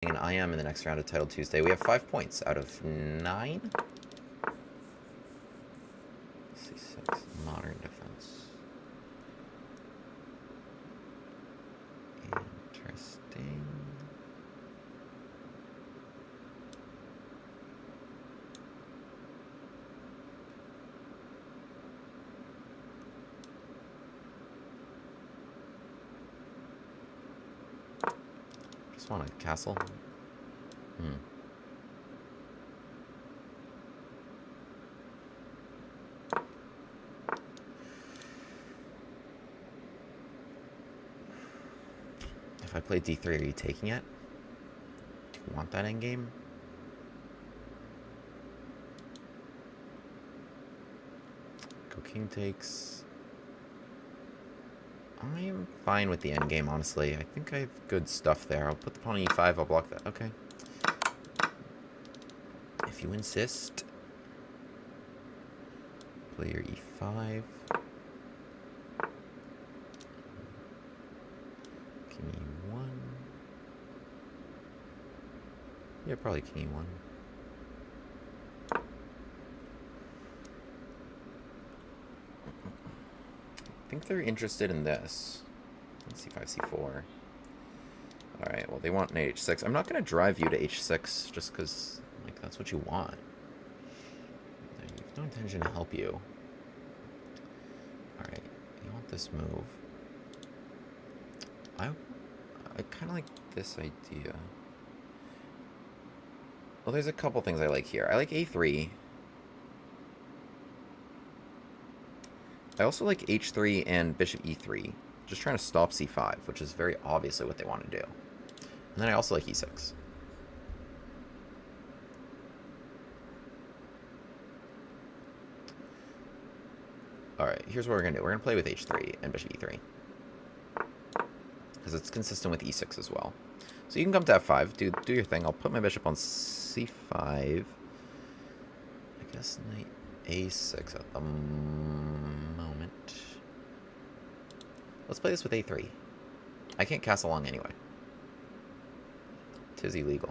watching an IM in the next round of Title Tuesday. We have 5 points out of 9. C6, modern defense. Interesting. Just want a castle. If I play d3, are you taking it? Do you want that endgame? Go king takes. I am fine with the endgame, honestly. I think I have good stuff there. I'll put the pawn on e5, I'll block that. Okay. If you insist. Play your e5. King e1. Yeah, probably king e1. I think they're interested in this. c5, c4. Alright, well, they want knight h6. I'm not going to drive you to h6 just because, like, that's what you want. I have no intention to help you. Alright, you want this move. I kind of like this idea. Well, there's a couple things I like here. I like a3. I also like h3 and bishop e3. Just trying to stop c5, which is very obviously what they want to do. And then I also like e6. Alright, here's what we're going to do. We're going to play with h3 and bishop e3. Because it's consistent with e6 as well. So you can come to f5, do your thing. I'll put my bishop on c5. I guess knight a6 at the moment. Let's play this with a3. I can't castle long anyway. 'Tis illegal.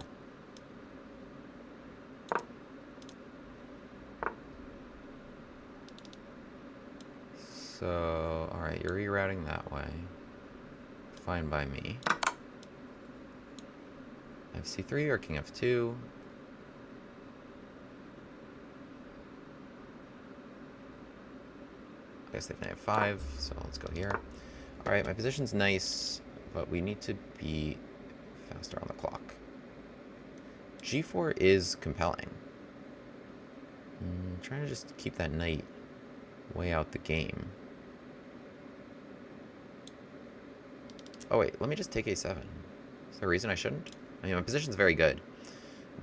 So, alright, you're rerouting that way. Fine by me. I have c3 or king f2. I guess they can have 5, so let's go here. Alright, my position's nice, but we need to be faster on the clock. g4 is compelling. I'm trying to just keep that knight way out the game. Oh wait, let me just take a7. Is there a reason I shouldn't? I mean, my position's very good,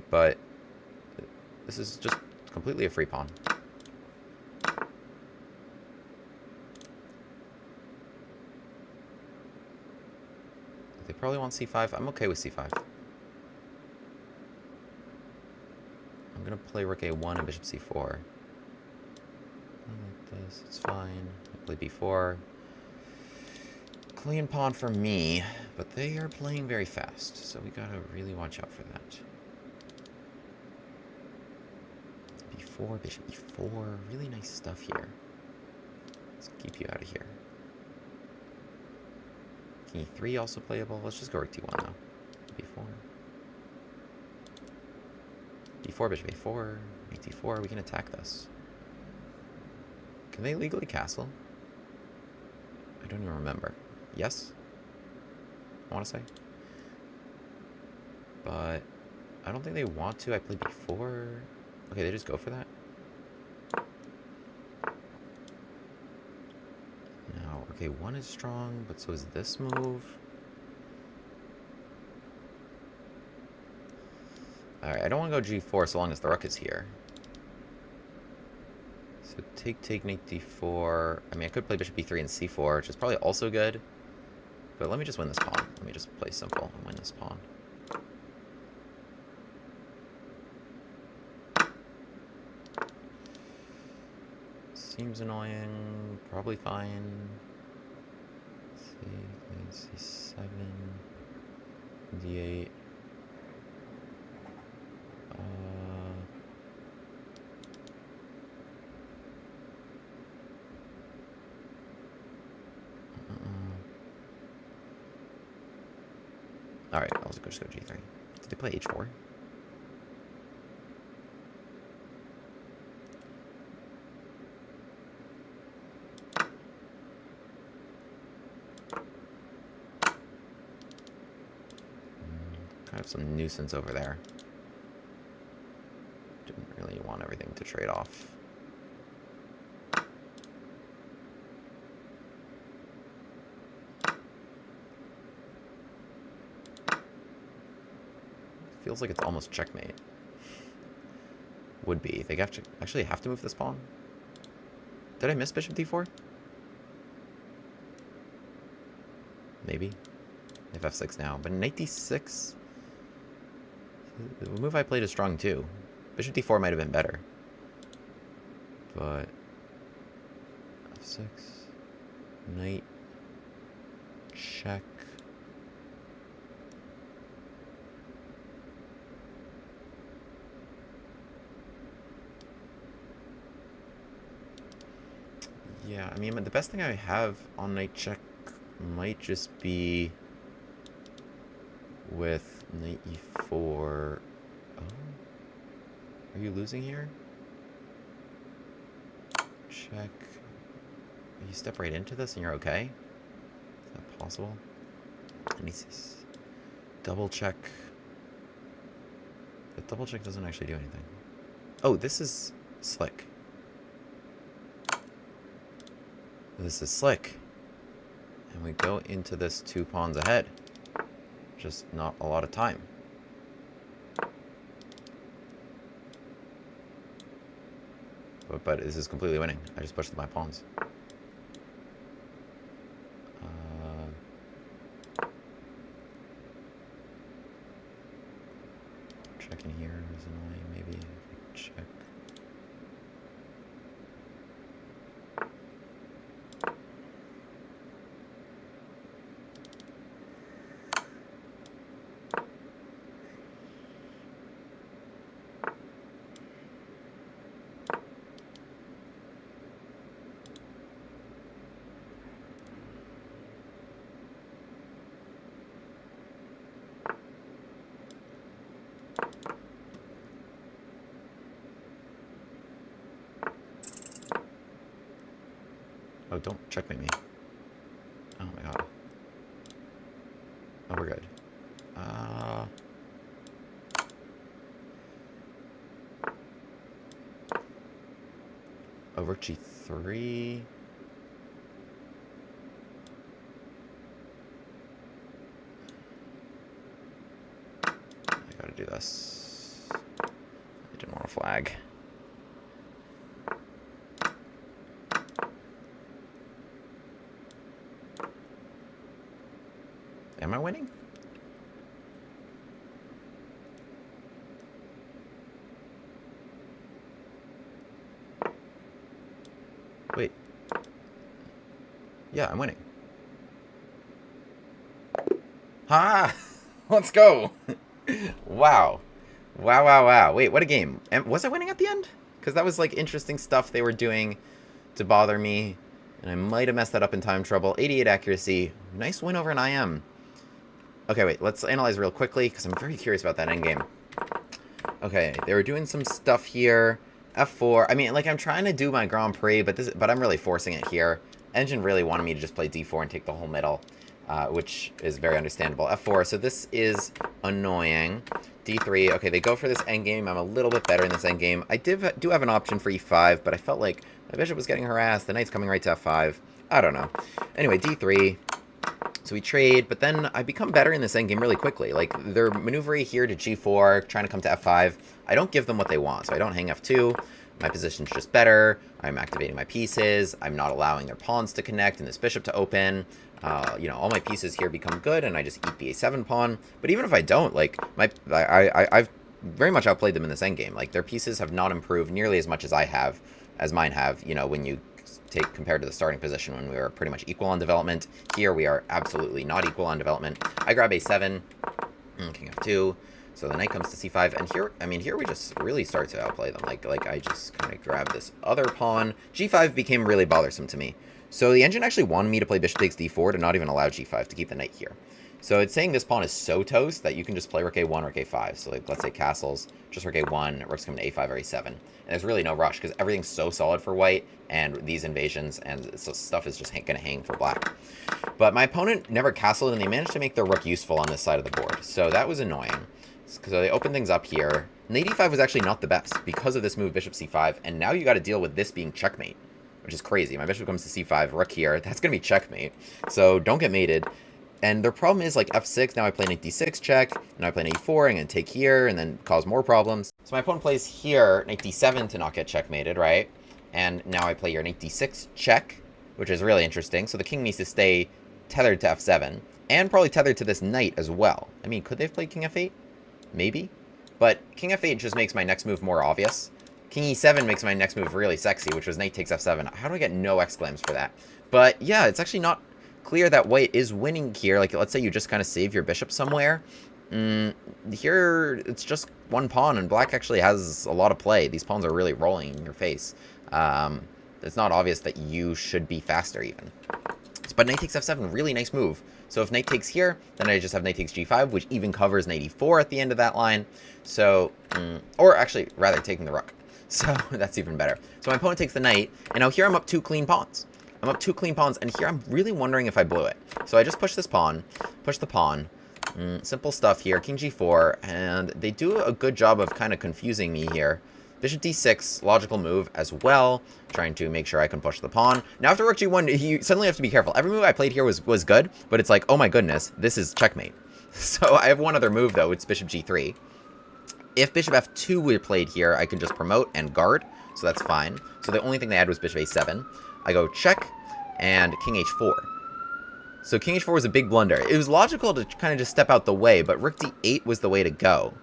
but this is just completely a free pawn. They probably want c5. I'm okay with c5. I'm going to play rook a1 and bishop c4. Like this, it's fine. I play b4. Clean pawn for me, but they are playing very fast, so we gotta really watch out for that. b4, bishop e4, really nice stuff here. Let's keep you out of here. King e3 also playable. Let's just go rook t1 now. b4. b4, bishop a4, knight d4. We can attack this. Can they legally castle? I don't even remember. Yes? I want to say. But I don't think they want to. I played b4. Okay, they just go for that. Now, okay, one is strong, but so is this move. Alright, I don't want to go g4 so long as the rook is here. So take, knight d4. I mean, I could play bishop b3 and c4, which is probably also good. But let me just win this pawn. Let me just play simple and win this pawn. Seems annoying. Probably fine. Let's see, c7, d8. Alright, I'll just go g3. Did they play h4? Kind of some nuisance over there. Didn't really want everything to trade off. Feels like it's almost checkmate. Would be. They actually have to move this pawn. Did I miss bishop d4? Maybe. They have f6 now. But knight d6... The move I played is strong too. Bishop d4 might have been better. But... f6... Knight... Check... Yeah, I mean, the best thing I have on knight check might just be with knight e4. Oh, are you losing here? Check. You step right into this and you're okay? Is that possible? Let me see. Double check. But double check doesn't actually do anything. Oh, this is slick. This is slick. And we go into this 2 pawns ahead. Just not a lot of time. But this is completely winning. I just pushed my pawns. Checking here is annoying. Maybe check. Oh, don't checkmate me. Oh my god. Oh, we're good. Over g3. I gotta do this. I didn't want to flag. Am I winning? Wait. Yeah, I'm winning. Ha! Let's go! Wow. Wow, wow, wow. Wait, what a game. Was I winning at the end? Because that was, like, interesting stuff they were doing to bother me. And I might have messed that up in time trouble. 88 accuracy. Nice win over an IM. Okay, wait, let's analyze real quickly, because I'm very curious about that endgame. Okay, they were doing some stuff here. F4. I mean, like, I'm trying to do my Grand Prix, but I'm really forcing it here. Engine really wanted me to just play D4 and take the whole middle, which is very understandable. F4, so this is annoying. D3, okay, they go for this endgame. I'm a little bit better in this endgame. I do have an option for E5, but I felt like my bishop was getting harassed. The knight's coming right to F5. I don't know. Anyway, D3. So we trade, but then I become better in this endgame really quickly. Like, they're maneuvering here to G4, trying to come to F5. I don't give them what they want, so I don't hang F2. My position's just better. I'm activating my pieces. I'm not allowing their pawns to connect and this bishop to open. You know, all my pieces here become good, and I just eat the A7 pawn. But even if I don't, like, I've very much outplayed them in this endgame. Like, their pieces have not improved nearly as much as mine have, you know, when you compared to the starting position when we were pretty much equal on development. Here we are absolutely not equal on development. I grab A7, king F2, so the knight comes to C5, and here, I mean, here we just really start to outplay them. Like I just kind of grab this other pawn. G5 became really bothersome to me. So the engine actually wanted me to play bishop takes D4 to not even allow G5 to keep the knight here. So it's saying this pawn is so toast that you can just play rook a1, rook a5. So like, let's say castles, just rook a1, rook's coming to a5 or a7. And there's really no rush because everything's so solid for white and these invasions and so stuff is just going to hang for black. But my opponent never castled and they managed to make their rook useful on this side of the board. So that was annoying. So they opened things up here. Knight e5 was actually not the best because of this move bishop c5. And now you got to deal with this being checkmate, which is crazy. My bishop comes to c5, rook here. That's going to be checkmate. So don't get mated. And their problem is, like, f6, now I play knight d6 check, now I play knight e4, I'm going to take here, and then cause more problems. So my opponent plays here, knight d7 to not get checkmated, right? And now I play here knight d6 check, which is really interesting. So the king needs to stay tethered to f7, and probably tethered to this knight as well. I mean, could they have played king f8? Maybe. But king f8 just makes my next move more obvious. King e7 makes my next move really sexy, which was knight takes f7. How do I get no exclams for that? But yeah, it's actually not clear that white is winning here. Like, let's say you just kind of save your bishop somewhere. Here, it's just one pawn, and black actually has a lot of play. These pawns are really rolling in your face. It's not obvious that you should be faster, even. But knight takes f7, really nice move. So if knight takes here, then I just have knight takes g5, which even covers knight e4 at the end of that line. So, or actually, rather, taking the rook. So that's even better. So my opponent takes the knight, and now here I'm up 2 clean pawns. I'm up 2 clean pawns, and here I'm really wondering if I blew it. So I just push this pawn, push the pawn. Simple stuff here, king g4, and they do a good job of kind of confusing me here. Bishop d6, logical move as well, trying to make sure I can push the pawn. Now after rook g1, you suddenly have to be careful. Every move I played here was good, but it's like, oh my goodness, this is checkmate. So I have one other move, though. It's bishop g3. If bishop f2 were played here, I can just promote and guard, so that's fine. So the only thing they had was bishop a7. I go check, and king h4. So king h4 was a big blunder. It was logical to kind of just step out the way, but rook d8 was the way to go.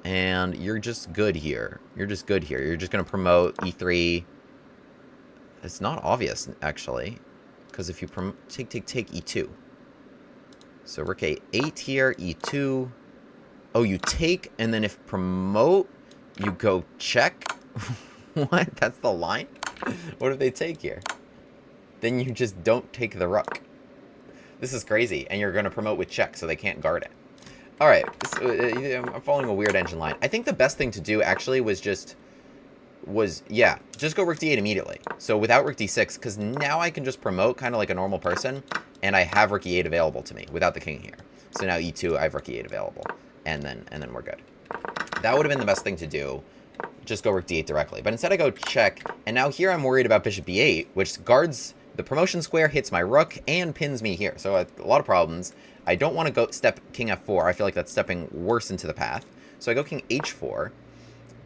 And you're just good here. You're just good here. You're just going to promote e3. It's not obvious, actually, because if you take e2. So rook a8 here, e2. Oh, you take, and then if promote, you go check? What? That's the line? What if they take here? Then you just don't take the rook. This is crazy, and you're going to promote with check, so they can't guard it. All right, I'm following a weird engine line. I think the best thing to do, actually, was just go rook d8 immediately. So without rook d6, because now I can just promote kind of like a normal person, and I have rook e8 available to me without the king here. So now e2, I have rook e8 available, and then we're good. That would have been the best thing to do. Just go rook d8 directly. But instead I go check, and now here I'm worried about bishop b8, which guards the promotion square, hits my rook, and pins me here. So a lot of problems. I don't want to go step king f4. I feel like that's stepping worse into the path. So I go king h4,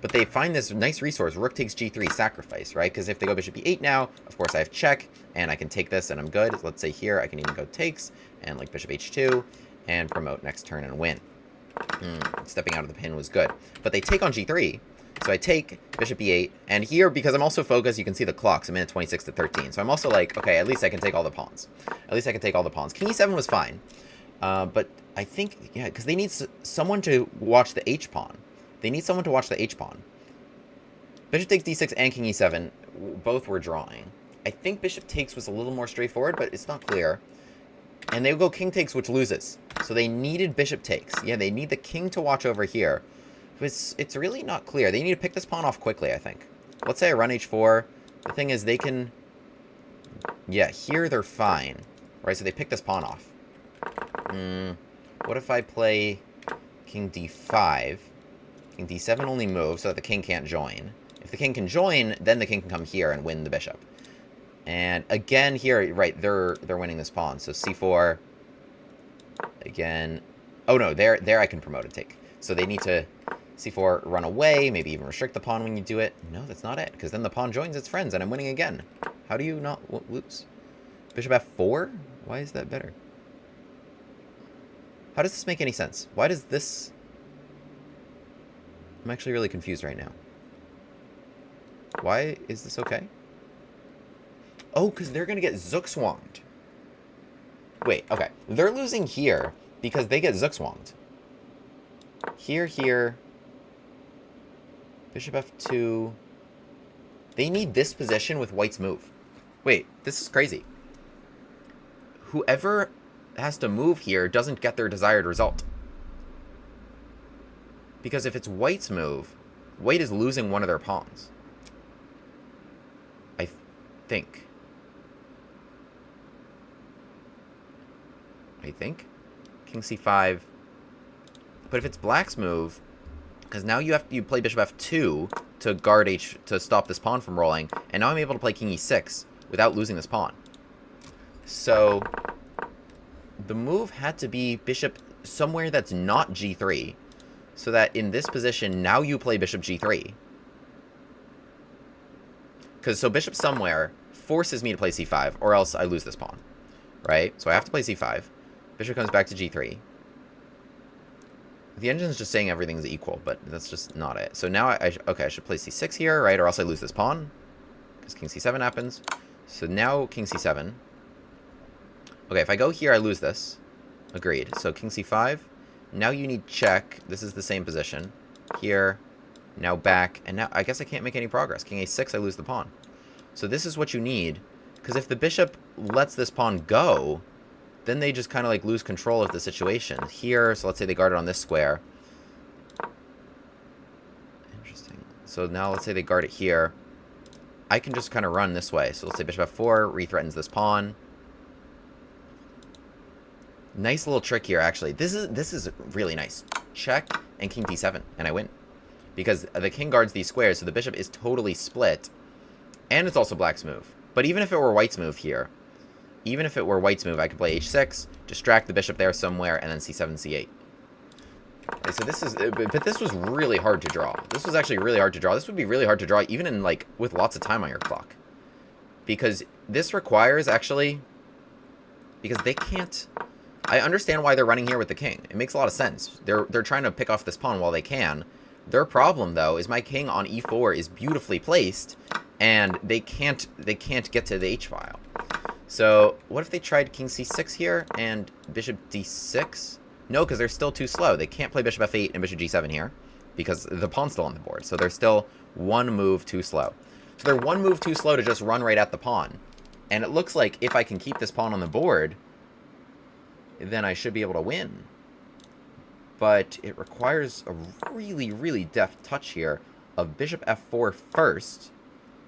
but they find this nice resource, rook takes g3, sacrifice, right? Because if they go bishop e8 now, of course I have check, and I can take this, and I'm good. Let's say here I can even go takes, and like bishop h2, and promote next turn and win. Stepping out of the pin was good. But they take on g3, so I take bishop e8, and here, because I'm also focused, you can see the clocks. I'm in at 26 to 13. So I'm also like, okay, at least I can take all the pawns. At least I can take all the pawns. King e7 was fine. But I think, yeah, because they need someone to watch the h-pawn. They need someone to watch the h-pawn. Bishop takes d6 and king e7, both were drawing. I think bishop takes was a little more straightforward, but it's not clear. And they go king takes, which loses. So they needed bishop takes. Yeah, they need the king to watch over here. It's really not clear. They need to pick this pawn off quickly, I think. Let's say I run h4. The thing is, they can... Yeah, here they're fine. Right, so they pick this pawn off. What if I play king d5? King d7 only moves so that the king can't join. If the king can join, then the king can come here and win the bishop. And again here, right, they're winning this pawn. So c4. Again. Oh no, there I can promote and take. So they need to c4 run away, maybe even restrict the pawn when you do it. No, that's not it, because then the pawn joins its friends and I'm winning again. How do you not lose? Bishop f4? Why is that better? How does this make any sense? Why does this... I'm actually really confused right now. Why is this okay? Oh, because they're going to get zugzwanged. Wait, okay. They're losing here because they get zugzwanged. Here. Bishop f2. They need this position with white's move. Wait, this is crazy. Whoever has to move here doesn't get their desired result. Because if it's white's move, white is losing one of their pawns. I think. King c5. But if it's black's move, because now you play bishop f2 to guard to stop this pawn from rolling, and now I'm able to play king e6 without losing this pawn. So the move had to be bishop somewhere that's not g3, so that in this position now you play bishop g3. So bishop somewhere forces me to play c5, or else I lose this pawn, right? So I have to play c5. Bishop comes back to g3. The engine's just saying everything's equal, but that's just not it. So now I should play c6 here, right? Or else I lose this pawn, because king c7 happens. So now king c7. Okay, if I go here, I lose this. Agreed. So king c5. Now you need check. This is the same position. Here. Now back. And now I guess I can't make any progress. King a6, I lose the pawn. So this is what you need. Because if the bishop lets this pawn go, then they just kind of like lose control of the situation. Here, so let's say they guard it on this square. Interesting. So now let's say they guard it here. I can just kind of run this way. So let's say bishop f4 re-threatens this pawn. Nice little trick here, actually. This is really nice. Check and king d7, and I win. Because the king guards these squares, so the bishop is totally split. And it's also black's move. But even if it were white's move here, I could play h6, distract the bishop there somewhere, and then c7, c8. Okay, so this was really hard to draw. This was actually really hard to draw. This would be really hard to draw, even in, like, with lots of time on your clock. Because this requires, actually, because they can't... I understand why they're running here with the king. It makes a lot of sense. They're trying to pick off this pawn while they can. Their problem, though, is my king on e4 is beautifully placed, and they can't get to the h-file. So what if they tried king c6 here and bishop d6? No, because they're still too slow. They can't play bishop f8 and bishop g7 here because the pawn's still on the board. So they're still one move too slow. So they're one move too slow to just run right at the pawn. And it looks like if I can keep this pawn on the board, then I should be able to win. But it requires a really, really deft touch here of bishop f4 first.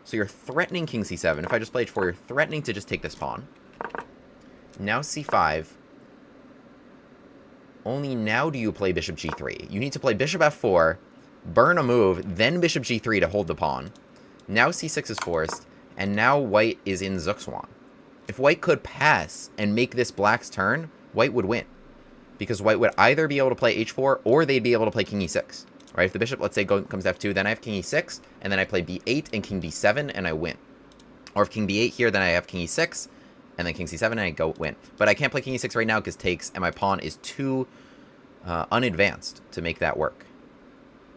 So you're threatening king c7. If I just play h4, you're threatening to just take this pawn. Now c5. Only now do you play bishop g3. You need to play bishop f4, burn a move, then bishop g3 to hold the pawn. Now c6 is forced, and now white is in Zugzwang. If white could pass and make this black's turn, white would win. Because white would either be able to play h4, or they'd be able to play king e6. Right? If the bishop, let's say, comes to f2, then I have king e6, and then I play b8 and king b7, and I win. Or if king b8 here, then I have king e6, and then king c7, and I go win. But I can't play king e6 right now because takes, and my pawn is too unadvanced to make that work.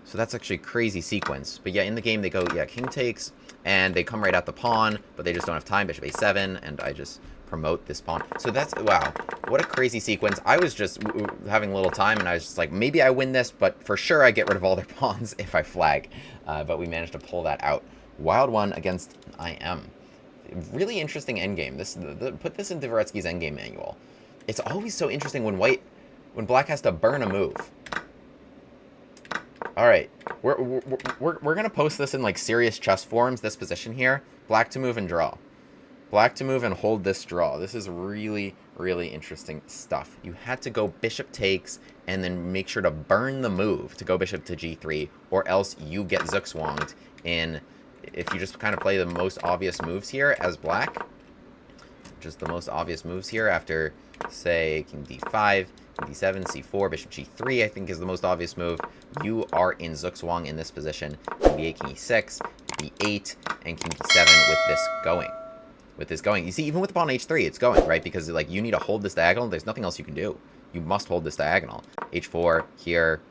So that's actually a crazy sequence. But yeah, in the game, they go, yeah, king takes, and they come right at the pawn, but they just don't have time. Bishop a7, and I just promote this pawn. So that's, wow, what a crazy sequence. I was just having a little time, and I was just like, maybe I win this, but for sure I get rid of all their pawns if I flag. But we managed to pull that out. Wild one against IM. Really interesting endgame. Put this in Dvoretsky's endgame manual. It's always so interesting when black has to burn a move. All right, we're gonna post this in like serious chess forums. This position here, black to move and draw. Black to move and hold this draw. This is really, really interesting stuff. You had to go bishop takes and then make sure to burn the move to go bishop to g3, or else you get Zugzwanged in, if you just kind of play the most obvious moves here as black. Just the most obvious moves here after, say, king d5, king d7, c4, bishop g3, I think is the most obvious move. You are in Zugzwang in this position. King b8, king e6, b8, and king d7 with this going. You see, even with pawn h3, it's going, right? Because, like, you need to hold this diagonal. There's nothing else you can do. You must hold this diagonal. h4 here,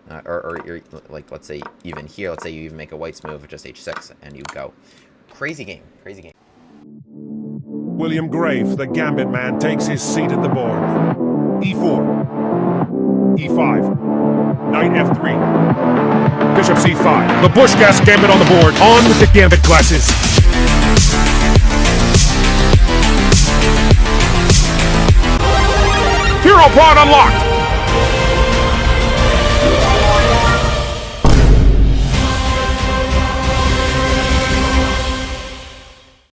or you're, like, let's say even here. Let's say you even make a white's move, just h6, and you go. Crazy game. Crazy game. William Grave, the gambit man, takes his seat at the board. e4, e5, knight f3, bishop c5. The Bushgas gambit on the board. On with the gambit classes. Hero pod unlocked!